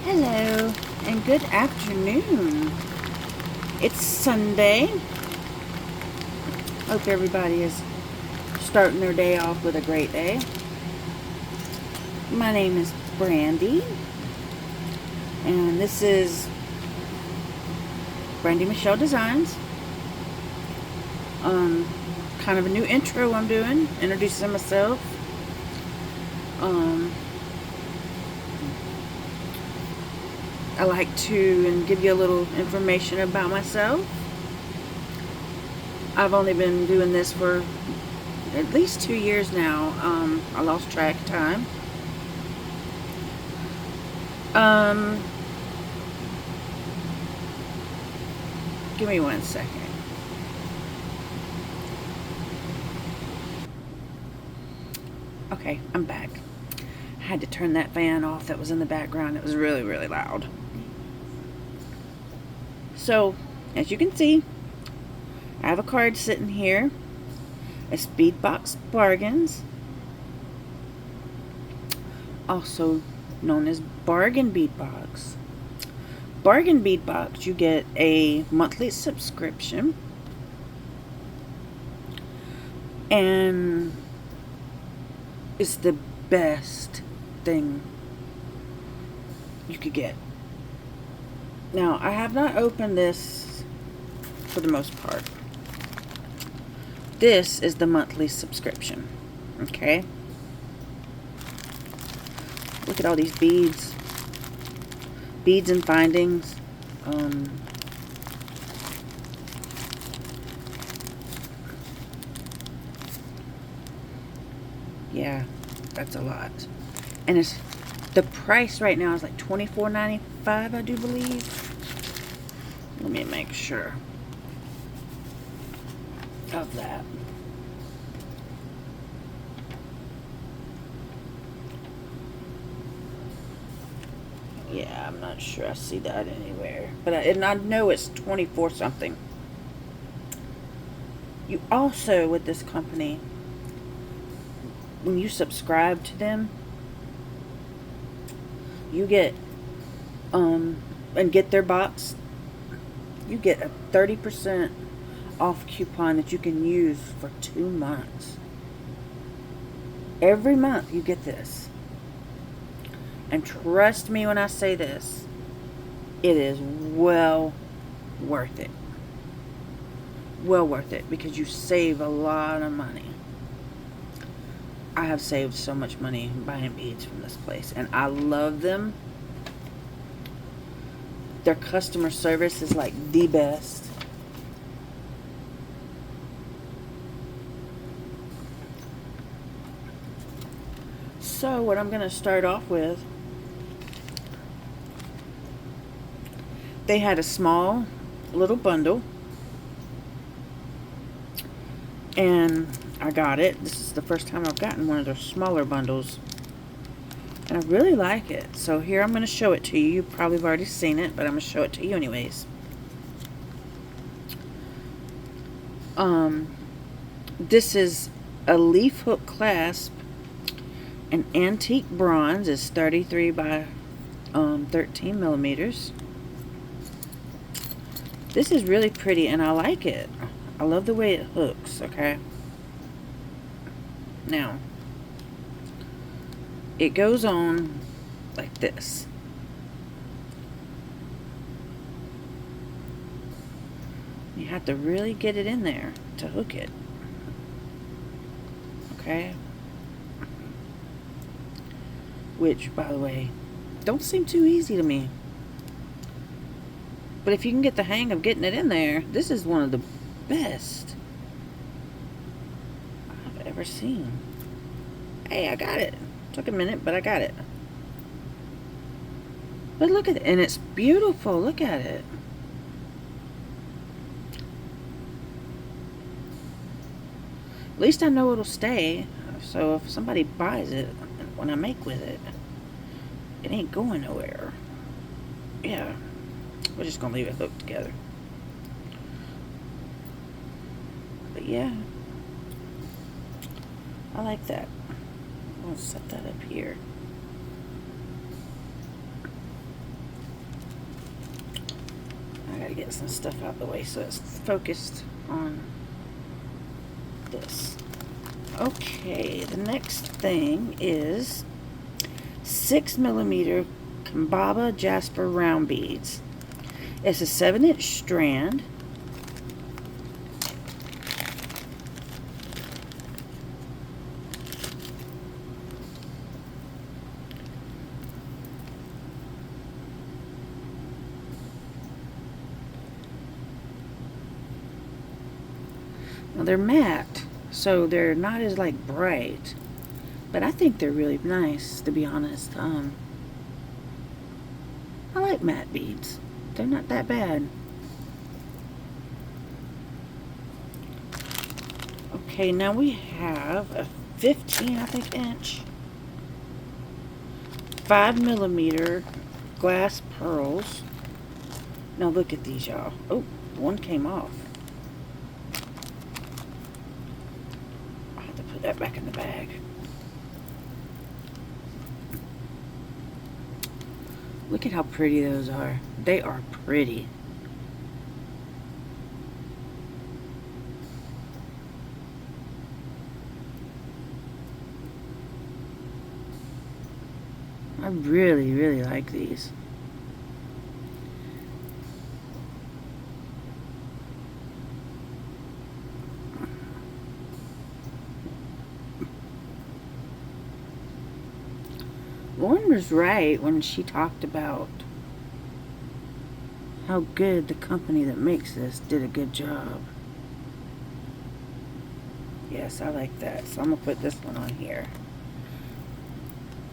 Hello and good afternoon. It's Sunday. Hope everybody is starting their day off with a great day. My name is Brandy, and this is Brandy Michelle Designs. Kind of a new intro I'm doing, introducing myself. I like to give you a little information about myself. I've only been doing this for at least 2 years now. I lost track of time. Give me 1 second. Okay, I'm back. I had to turn that fan off that was in the background. It was really, really loud. So, as you can see, I have a card sitting here. A Speedbox Bargains, also known as Bargain Bead Box. Bargain Bead Box, you get a monthly subscription, and it's the best thing you could get. Now, I have not opened this for the most part. This is the monthly subscription. Okay? Look at all these beads. Beads and findings. Yeah, that's a lot. And it's the price right now is like $24.95, I do believe. Let me make sure of that. Yeah, I'm not sure I see that anywhere, but I know it's 24 something. You also, with this company, when you subscribe to them, you get and get their box, you get a 30% off coupon that you can use for 2 months. Every month you get this. And trust me when I say this, it is well worth it. Well worth it, because you save a lot of money. I have saved so much money buying beads from this place, and I love them. Their customer service is like the best. So what I'm going to start off with, they had a small little bundle, and I got it. This is the first time I've gotten one of their smaller bundles, and I really like it. So here I'm going to show it to you. You probably have already seen it, but I'm going to show it to you anyways. This is a leaf hook clasp, an antique bronze. Is 33 by 13 millimeters. This is really pretty, and I like it. I love the way it hooks, okay? Now, it goes on like this. You have to really get it in there to hook it. Okay? Which, by the way, don't seem too easy to me. But if you can get the hang of getting it in there, this is one of the best I've ever seen. Hey, I got it. Took a minute, but I got it. But look at it, and it's beautiful. Look at it. At least I know it'll stay. So if somebody buys it, when I make with it, it ain't going nowhere. Yeah. We're just gonna leave it hooked together. But yeah, I like that. I'll set that up here. Gotta get some stuff out of the way so it's focused on this. Okay, the next thing is 6mm Kambaba Jasper round beads. It's a 7-inch strand. Now they're matte, so they're not as like bright, but I think they're really nice, to be honest. I like matte beads. They're not that bad. Okay, now we have a 15, I think, inch 5mm glass pearls. Now look at these, y'all. Oh, one came off. That back in the bag. Look at how pretty those are. They are pretty. I really, really like these. Lauren was right when she talked about how good the company that makes this did a good job. Yes, I like that. So I'm going to put this one on here.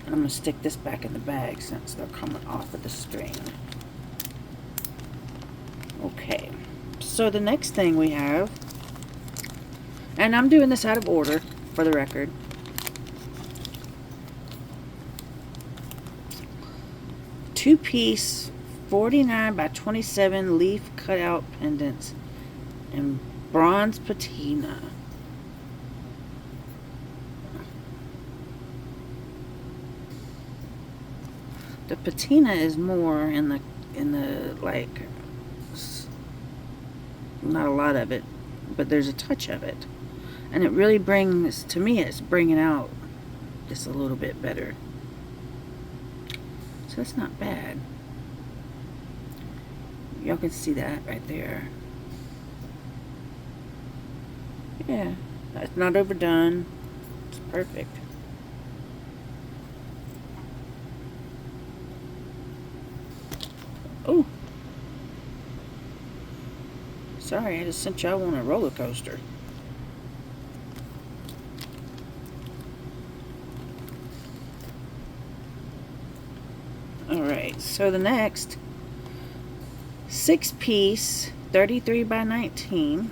And I'm going to stick this back in the bag since they're coming off of the string. Okay. So the next thing we have, and I'm doing this out of order for the record. Two-piece 49 by 27 leaf cutout pendants in bronze patina. The patina is more in the like, not a lot of it, but there's a touch of it, and it really brings, to me, it's bringing out just a little bit better. So that's not bad. Y'all can see that right there. Yeah, it's not overdone. It's perfect. Oh, sorry, I just sent y'all on a roller coaster. Alright, so the next 6-piece 33 by 19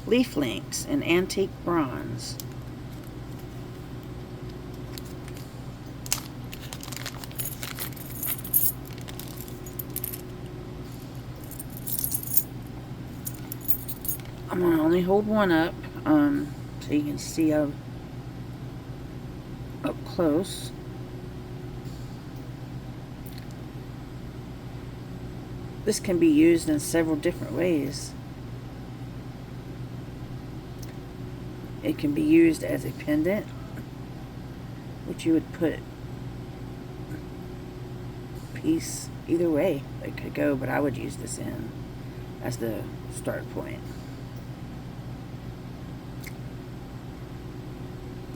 leaf links in antique bronze. I'm going to only hold one up so you can see up close. This can be used in several different ways. It can be used as a pendant, which you would put piece either way it could go, but I would use this in as the start point.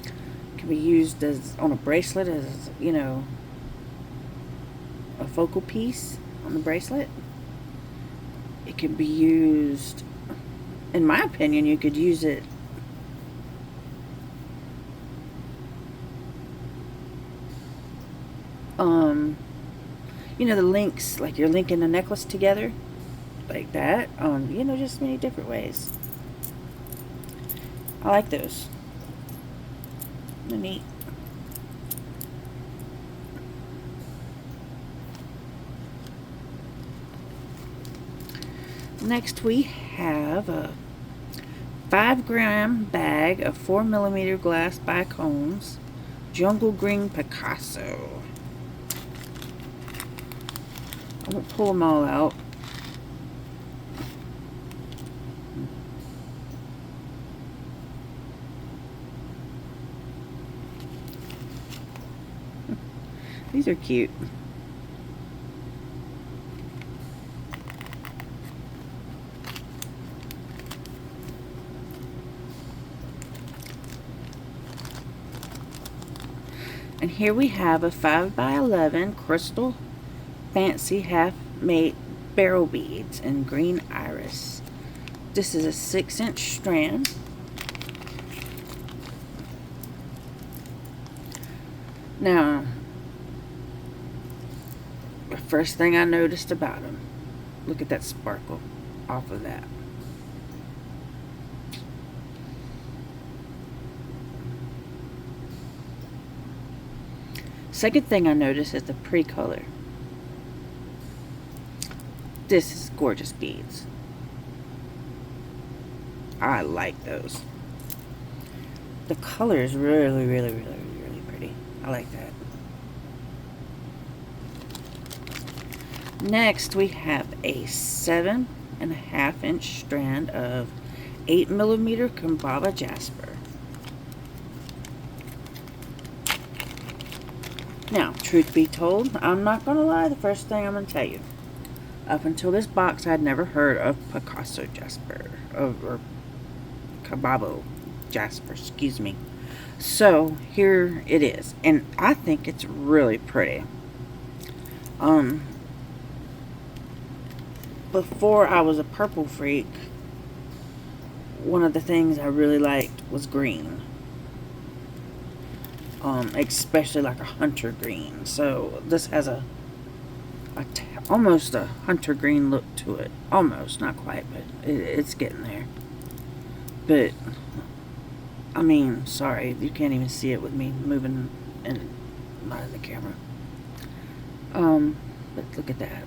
It can be used as on a bracelet, as, you know, a focal piece on the bracelet. It can be used, in my opinion, you could use it you know, the links, like you're linking a necklace together like that, you know, just many different ways. I like those. They're neat. Next we have a 5-gram bag of 4mm glass bicones, Jungle Green Picasso. I won't pull them all out. These are cute. And here we have a 5x11 crystal fancy half-made barrel beads in green iris. This is a 6-inch strand. Now, the first thing I noticed about them, look at that sparkle off of that. Second thing I noticed is the pre-color. This is gorgeous beads. I like those. The color is really, really, really, really pretty. I like that. Next, we have a 7.5-inch strand of 8mm Kambaba jasper. Now, truth be told, I'm not going to lie, the first thing I'm going to tell you. Up until this box, I'd never heard of Picasso jasper, or Kambaba jasper, excuse me. So, here it is. And I think it's really pretty. Before I was a purple freak, one of the things I really liked was green. Especially like a hunter green. So this has almost a hunter green look to it. Almost, not quite, but it's getting there. But I mean, sorry, you can't even see it with me moving and not in the camera. But look at that.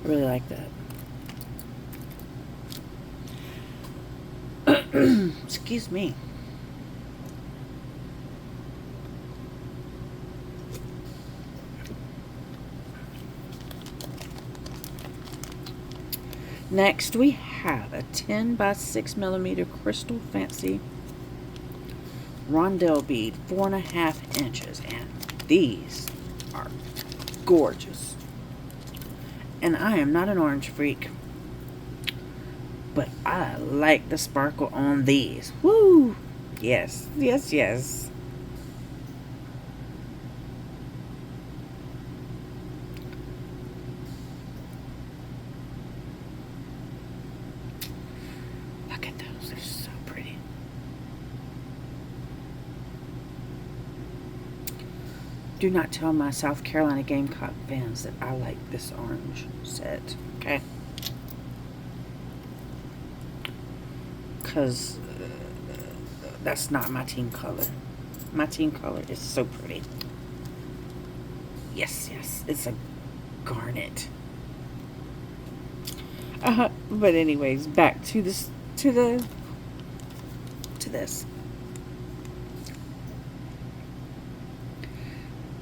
I really like that. Excuse me. Next, we have a 10x6mm crystal fancy rondelle bead, 4.5 inches, and these are gorgeous. And I am not an orange freak, but I like the sparkle on these. Woo! Yes, yes, yes. Look at those, they're so pretty. Do not tell my South Carolina Gamecock fans that I like this orange set, okay? Because that's not my team color. My team color is so pretty. Yes, yes, it's a garnet. But anyways, back to this, to this.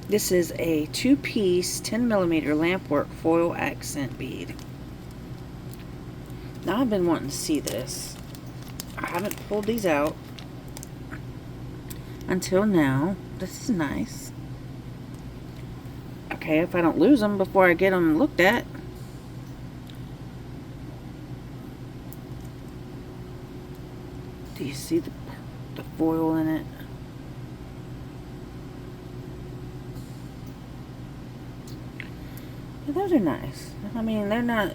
This is a 2-piece 10mm lampwork foil accent bead. Now I've been wanting to see this. I haven't pulled these out until now. This is nice. Okay, if I don't lose them before I get them looked at. Do you see the foil in it? Yeah, those are nice. I mean, they're not...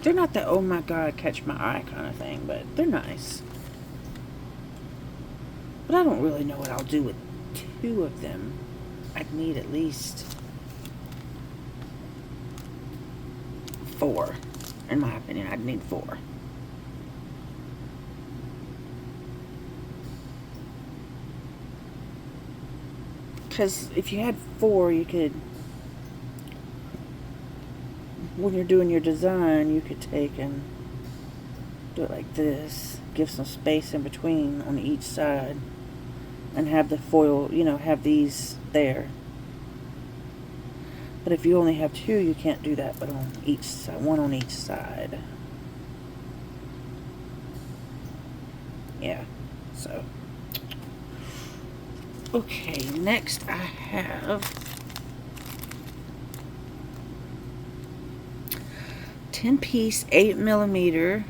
They're not the oh my god catch my eye kind of thing, but they're nice. But I don't really know what I'll do with 2 of them. I'd need at least 4. In my opinion, I'd need 4. Because if you had 4, you could... when you're doing your design, you could take and do it like this, give some space in between on each side, and have the foil, you know, have these there. But if you only have two, you can't do that, but on each side, one on each side. Yeah, so. Okay, next I have 10-piece 8mm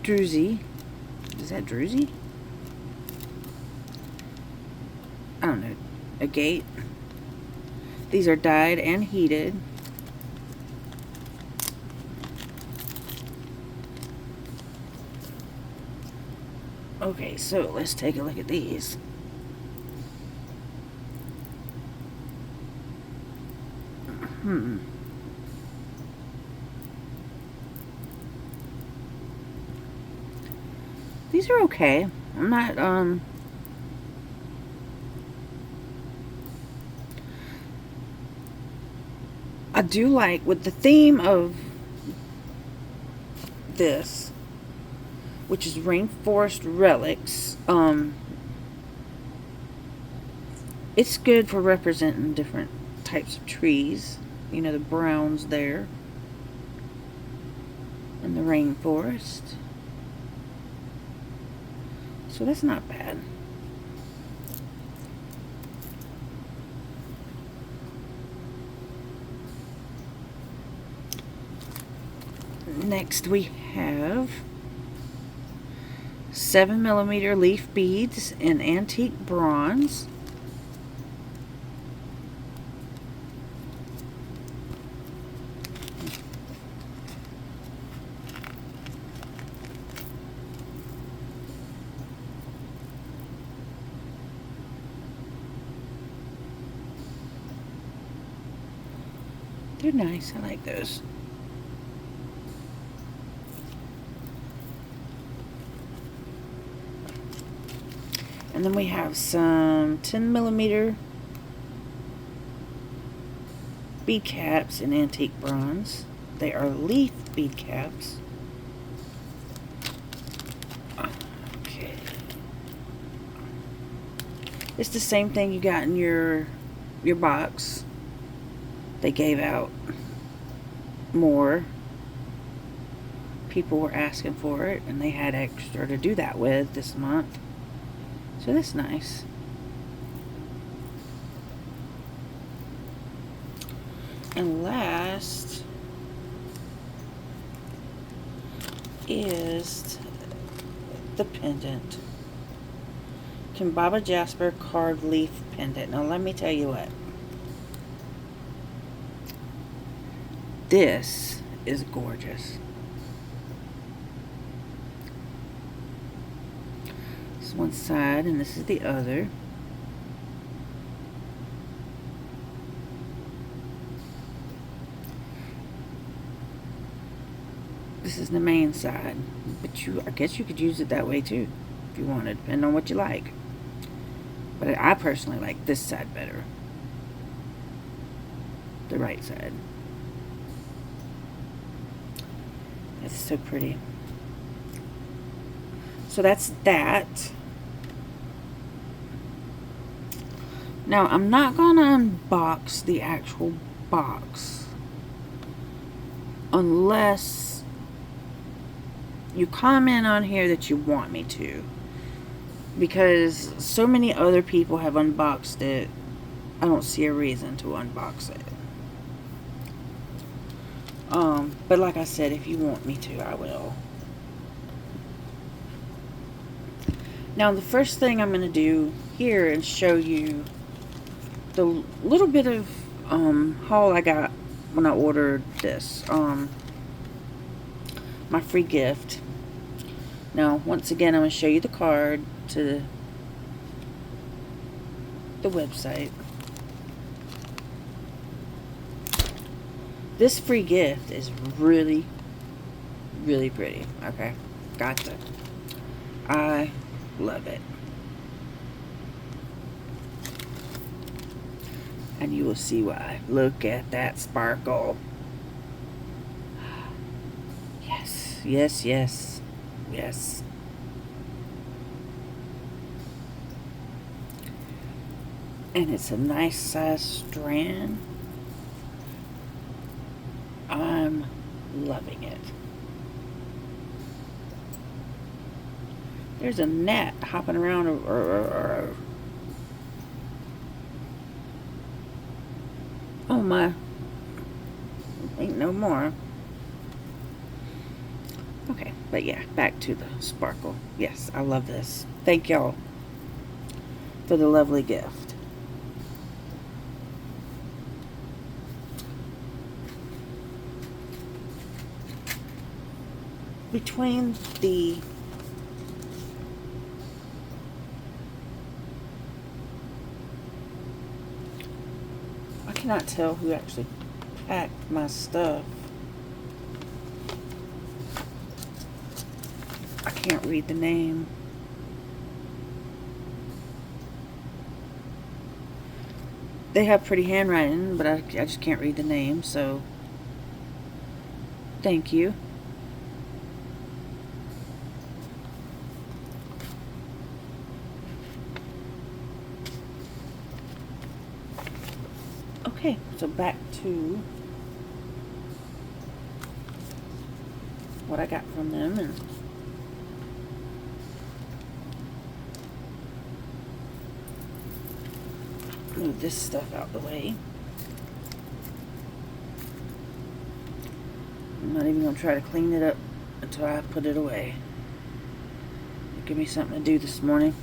druzy. Is that druzy? I don't know. Agate. These are dyed and heated. Okay, so let's take a look at these. These are okay. I'm not, I do like, with the theme of this, which is Rainforest Relics, it's good for representing different types of trees. You know, the browns there in the rainforest. So that's not bad. Next we have 7mm leaf beads in antique bronze. They're nice. I like those. And then we have some 10mm bead caps in antique bronze. They are leaf bead caps. Okay. It's the same thing you got in your box. They gave out more. People were asking for it, and they had extra to do that with this month. So that's nice. And last is the pendant. Kimbaba Jasper carved leaf pendant. Now let me tell you what. This is gorgeous. This is one side and this is the other. This is the main side, but I guess you could use it that way too if you wanted, depending on what you like. But I personally like this side better. The right side. It's so pretty. So that's that. Now, I'm not going to unbox the actual box unless you comment on here that you want me to. Because so many other people have unboxed it, I don't see a reason to unbox it. But like I said, if you want me to, I will. Now, the first thing I'm going to do here is show you the little bit of haul I got when I ordered this. My free gift. Now, once again, I'm going to show you the card to the website. This free gift is really, really pretty. Okay, gotcha. I love it. And you will see why. Look at that sparkle. Yes, yes, yes. And it's a nice size strand. I'm loving it. There's a gnat hopping around. Oh my. Ain't no more. Okay, but yeah, back to the sparkle. Yes, I love this. Thank y'all for the lovely gift. Between the I cannot tell who actually packed my stuff. I can't read the name. They have pretty handwriting, but I just can't read the name, so thank you. Okay, so back to what I got from them and move this stuff out the way. I'm not even going to try to clean it up until I put it away. Give me something to do this morning.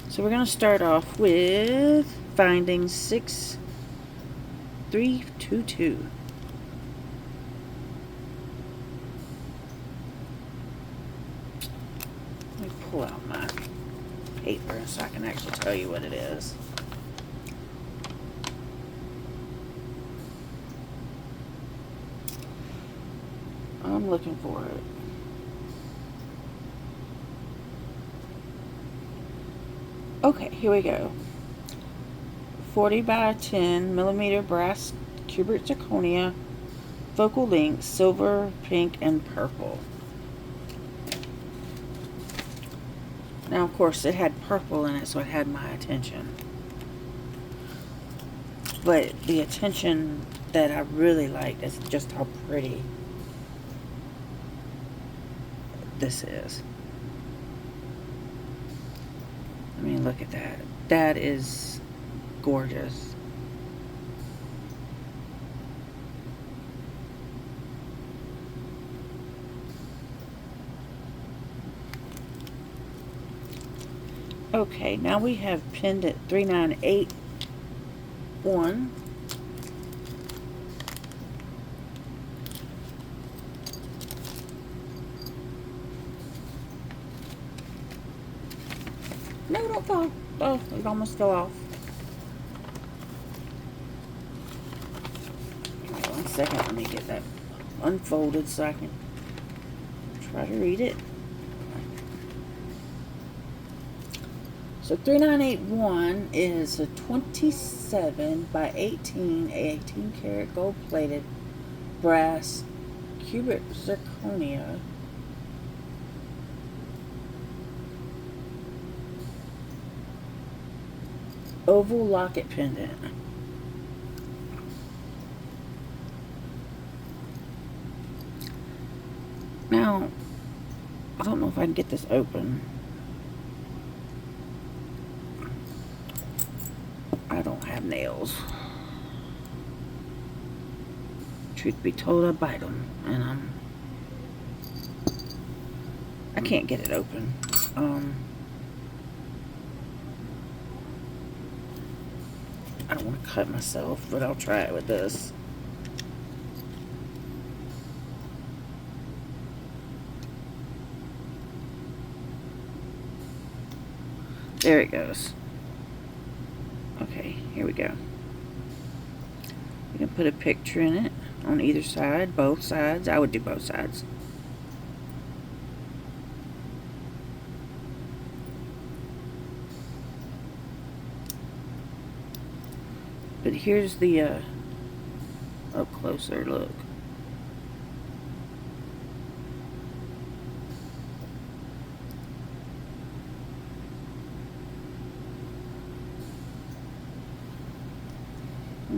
So we're going to start off with finding 6322. Let me pull out my paper so I can actually tell you what it is. I'm looking for it. Okay, here we go. 40 by 10 millimeter brass cubic zirconia, focal length, silver, pink, and purple. Now, of course, it had purple in it, so it had my attention. But the attention that I really liked is just how pretty this is. I mean, look at that. That is gorgeous. Okay, now we have pendant 3981. No, don't fall. Oh, it almost fell off. Wait 1 second, let me get that unfolded so I can try to read it. So 3981 is a 27 by 18 karat gold plated brass cubic zirconia oval locket pendant. Now, I don't know if I can get this open. I don't have nails. Truth be told, I bite them, and I can't get it open. I don't want to cut myself, but I'll try it with this. There it goes. Okay, here we go. You can put a picture in it on either side, both sides. I would do both sides. But here's the up closer look.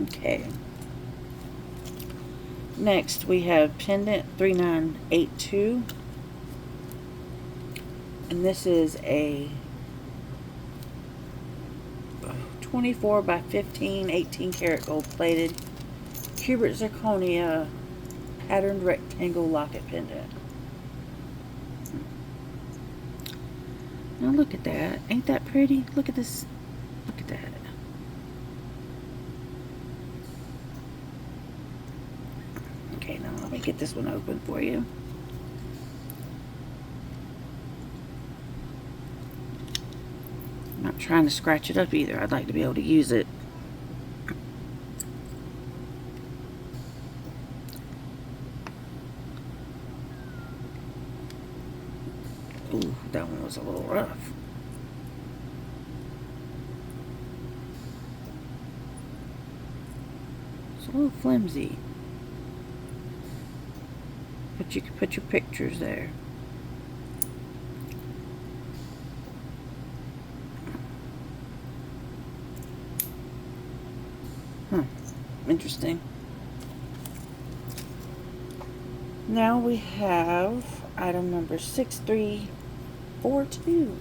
Okay. Next we have pendant 3982. And this is a 24 by 15, 18 karat gold plated cubic zirconia patterned rectangle locket pendant. Now look at that. Ain't that pretty? Look at this. Look at that. Okay, now let me get this one open for you. I'm not trying to scratch it up either. I'd like to be able to use it. Ooh, that one was a little rough. It's a little flimsy. But you can put your pictures there. Interesting. Now we have item number 6342.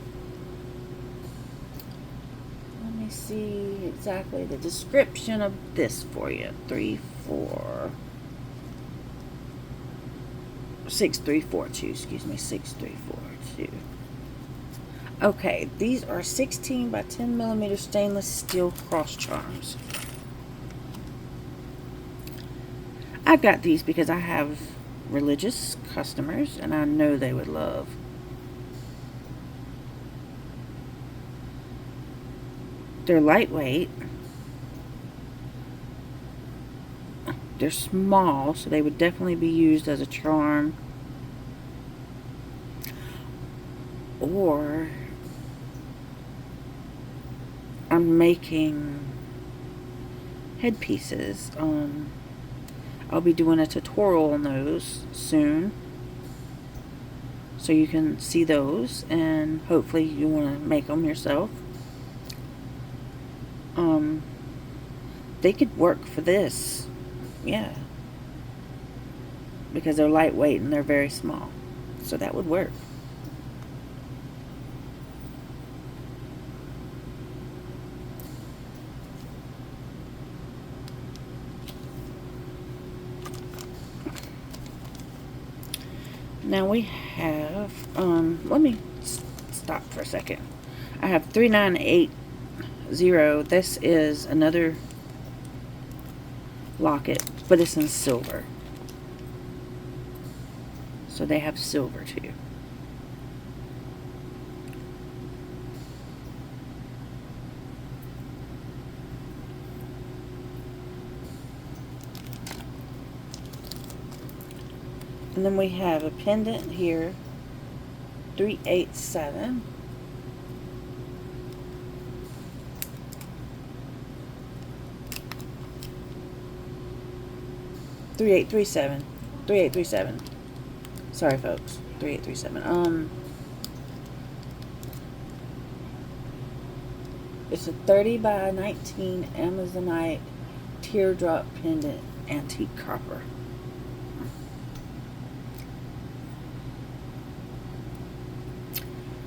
Let me see exactly the description of this for you. 6342, excuse me, 6342. Okay, these are 16 by 10 millimeter stainless steel cross charms. I got these because I have religious customers and I know they would love. They're lightweight. They're small, so they would definitely be used as a charm. Or I'm making headpieces. I'll be doing a tutorial on those soon, so you can see those, and hopefully you want to make them yourself. They could work for this, yeah, because they're lightweight and they're very small, so that would work. Now we have, let me stop for a second. I have 3980. This is another locket, but it's in silver. So they have silver too. And then we have a pendant here, 387. $3837. Sorry, folks. 3837. It's a 30 by 19 Amazonite teardrop pendant, antique copper.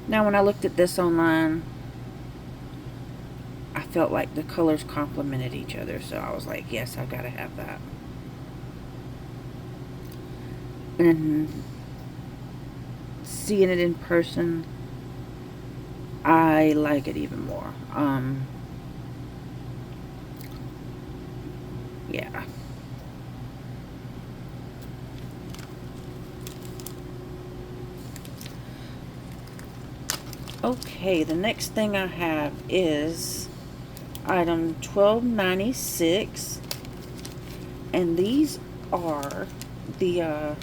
Now, when I looked at this online, I felt like the colors complemented each other, so I was like, yes, I've got to have that. And seeing it in person, I like it even more. Yeah. Okay, the next thing I have is item 1296, and these are the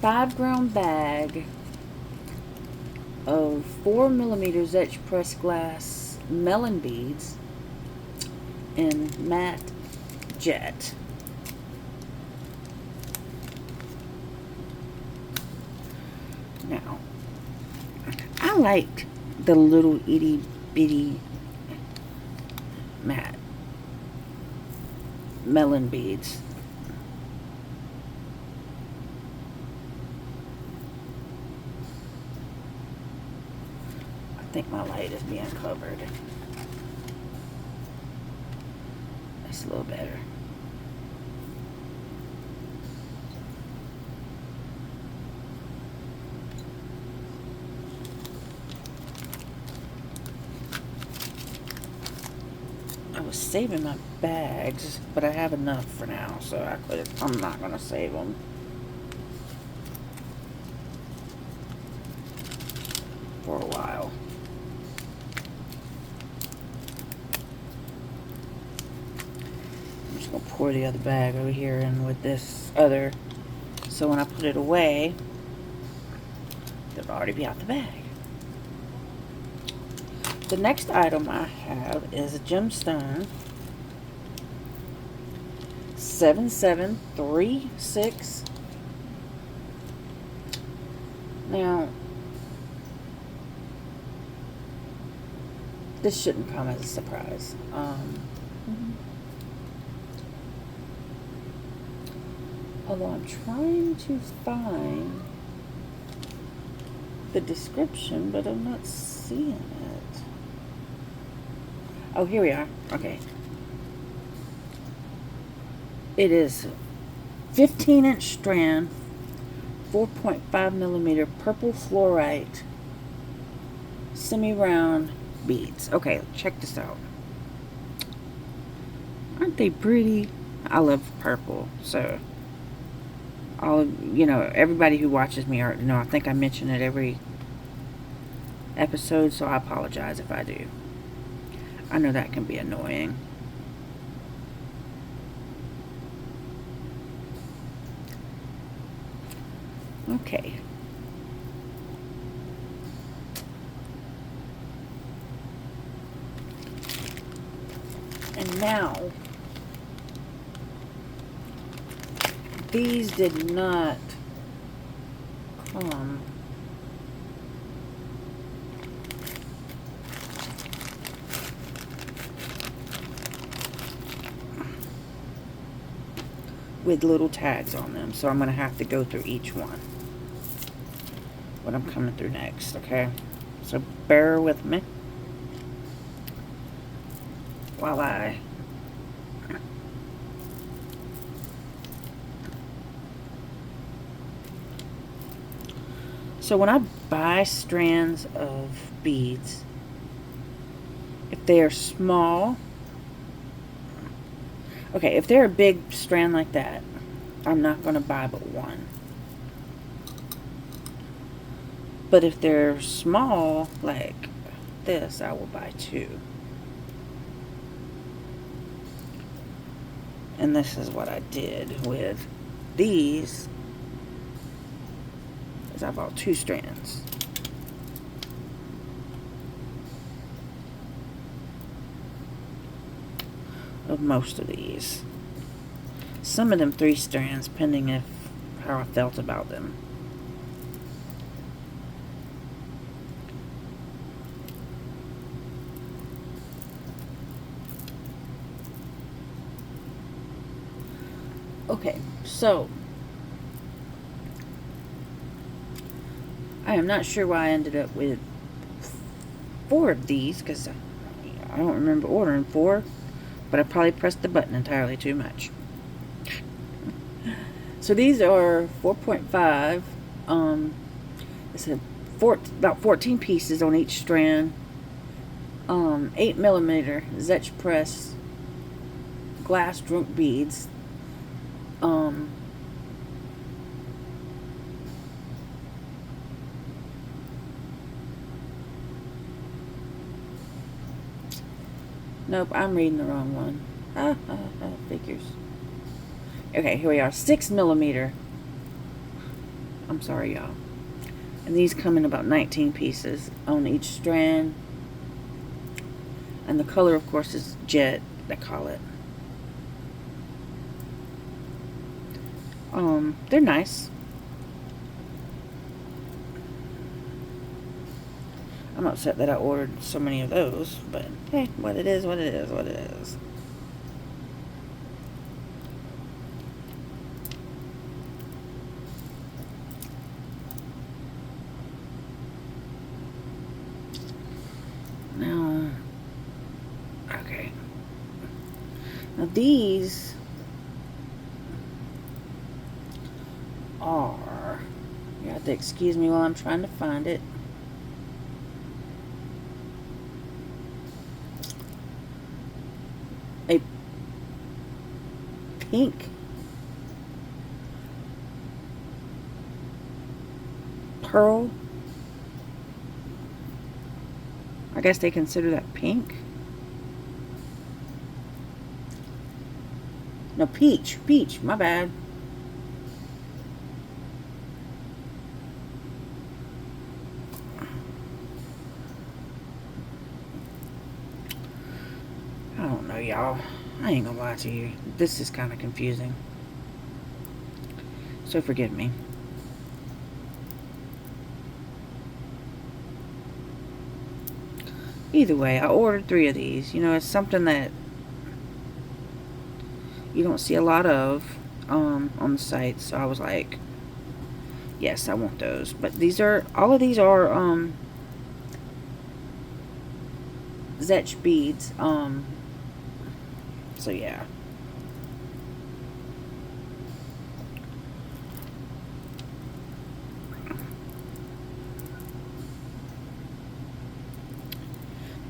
5-gram bag of 4mm etch press glass melon beads in matte jet. Now, I like the little itty bitty matte melon beads. I think my light is being covered. That's a little better. I was saving my bags, but I have enough for now, so I'm not gonna save them. For a while. I'm just gonna pour the other bag over here in with this other, so when I put it away, it'll already be out the bag. The next item I have is a gemstone 7736. Now, this shouldn't come as a surprise. Although I'm trying to find the description, but I'm not seeing it. Oh, here we are. Okay. It is 15-inch strand, 4.5 millimeter purple fluorite, semi-round beads. Okay, check this out. Aren't they pretty? I love purple, so everybody who watches me already know. I think I mention it every episode, so I apologize if I do. I know that can be annoying. Okay. And now, these did not come with little tags on them, so I'm going to have to go through each one when I'm coming through next, okay? So bear with me while I so when I buy strands of beads, if they are small, okay, if they're a big strand like that, I'm not going to buy but one. But if they're small, like this, I will buy two. And this is what I did with these, is I bought two strands. Of most of these. Some of them 3 strands, depending how I felt about them. Okay, so I am not sure why I ended up with 4 of these, because I don't remember ordering 4, but I probably pressed the button entirely too much. So these are 4.5. It's about 14 pieces on each strand. 8 millimeter Zetch press glass drunk beads. Nope, I'm reading the wrong one. Figures. Okay, here we are. 6 millimeter. I'm sorry, y'all. And these come in about 19 pieces on each strand. And the color, of course, is jet, they call it. They're nice. I'm upset that I ordered so many of those, but hey, what it is, what it is, what it is. Now, okay. Now these are, you have to excuse me while I'm trying to find it. A pink pearl. I guess they consider that pink. No, peach, my bad. I don't know, y'all. I ain't gonna lie to you. This is kind of confusing. So forgive me. Either way, I ordered 3 of these. You know, it's something that you don't see a lot of on the site. So I was like, yes, I want those. But these are, all of these are Zetch beads. So yeah.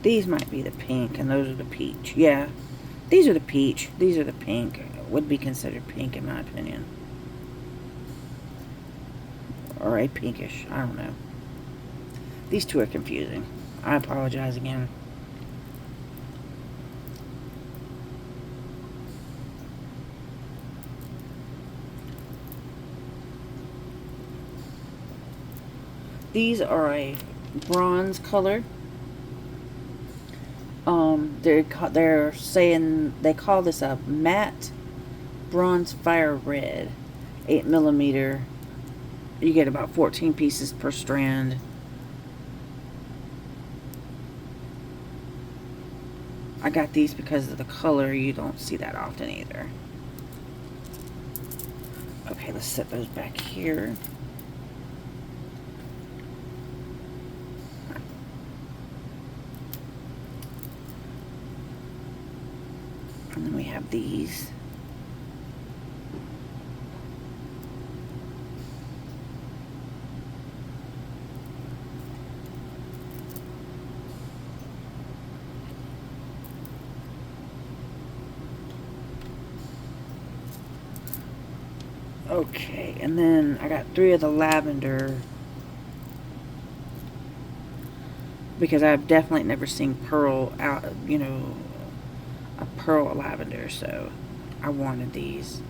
These might be the pink, and those are the peach. Yeah, these are the peach. These are the pink. Would be considered pink in my opinion. Or a pinkish. I don't know. These two are confusing. I apologize again. These are a bronze color. They're saying they call this a matte bronze fire red, 8mm. You get about 14 pieces per strand. I got these because of the color. You don't see that often either. Okay, let's set those back here. And then we have these. Okay, and then I got 3 of the lavender because I've definitely never seen pearl out, you know, a pearl lavender, so I wanted these.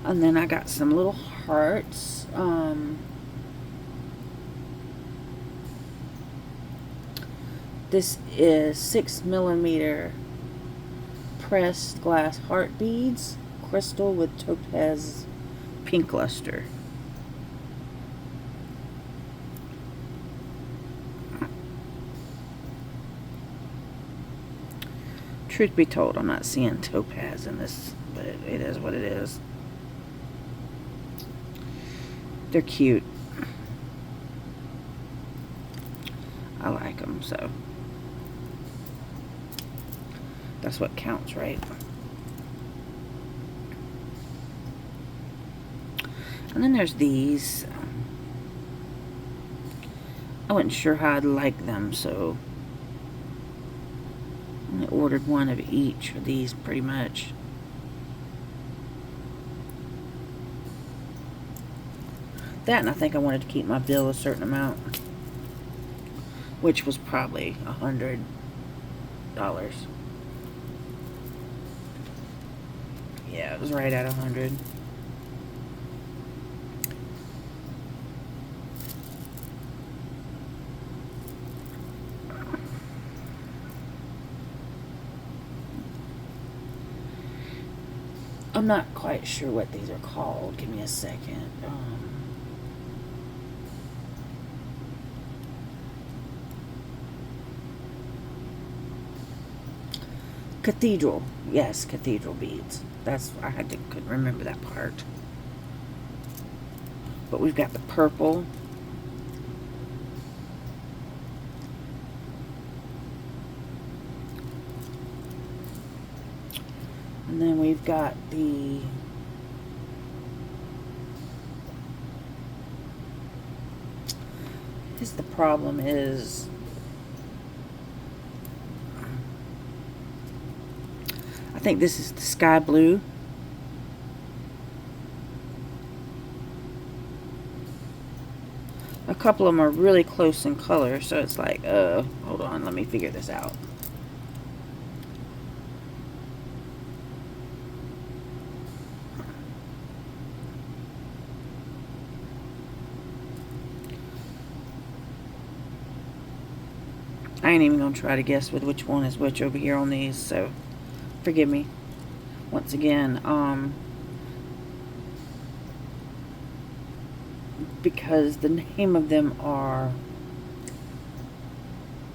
And then I got some little hearts. This is 6mm pressed glass heart beads, crystal with topaz pink luster. Truth be told, I'm not seeing topaz in this, but it is what it is. They're cute. I like them, so that's what counts, right? And then there's these. I wasn't sure how I'd like them, so I ordered 1 of each of these pretty much. That, and I think I wanted to keep my bill a certain amount, which was probably $100. Yeah, it was right at 100. I'm not quite sure what these are called. Give me a second. Cathedral. Yes, cathedral beads. That's, couldn't remember that part. But we've got the purple. And then we've got the the problem is I think this is the sky blue. A couple of them are really close in color, so it's like, hold on, let me figure this out. I ain't even gonna try to guess with which one is which over here on these, so forgive me once again. Because the name of them are,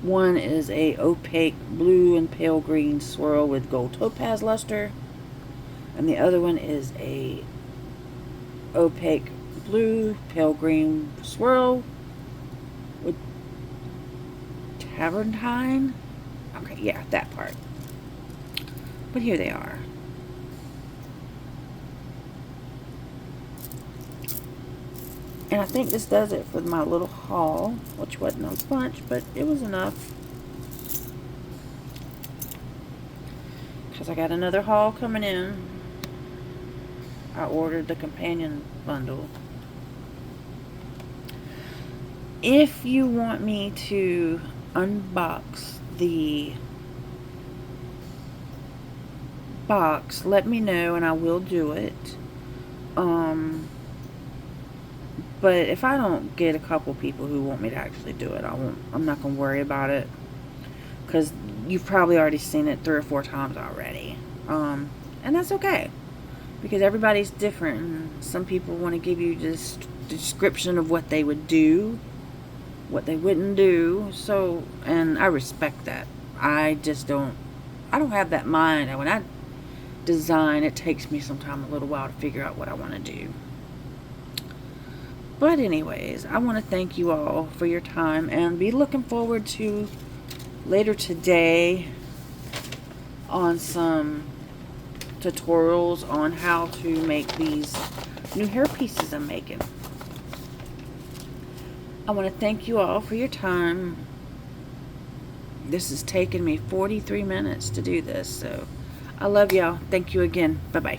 one is a opaque blue and pale green swirl with gold topaz luster, and the other one is a opaque blue pale green swirl with Tavernine. Okay, yeah, that part. But here they are. And I think this does it for my little haul, which wasn't a bunch, but it was enough. Because I got another haul coming in. I ordered the companion bundle. If you want me to unbox the box, let me know and I will do it. But if I don't get a couple people who want me to actually do it, I'm not going to worry about it. Because you've probably already seen it 3 or 4 times already. And that's okay. Because everybody's different. And some people want to give you just a description of what they would do, what they wouldn't do. So, and I respect that. I don't have that mind. And when I design, it takes me sometimes a little while to figure out what I want to do. But anyways, I want to thank you all for your time and be looking forward to later today on some tutorials on how to make these new hair pieces I'm making. I want to thank you all for your time. This has taken me 43 minutes to do this, so I love y'all. Thank you again. Bye-bye.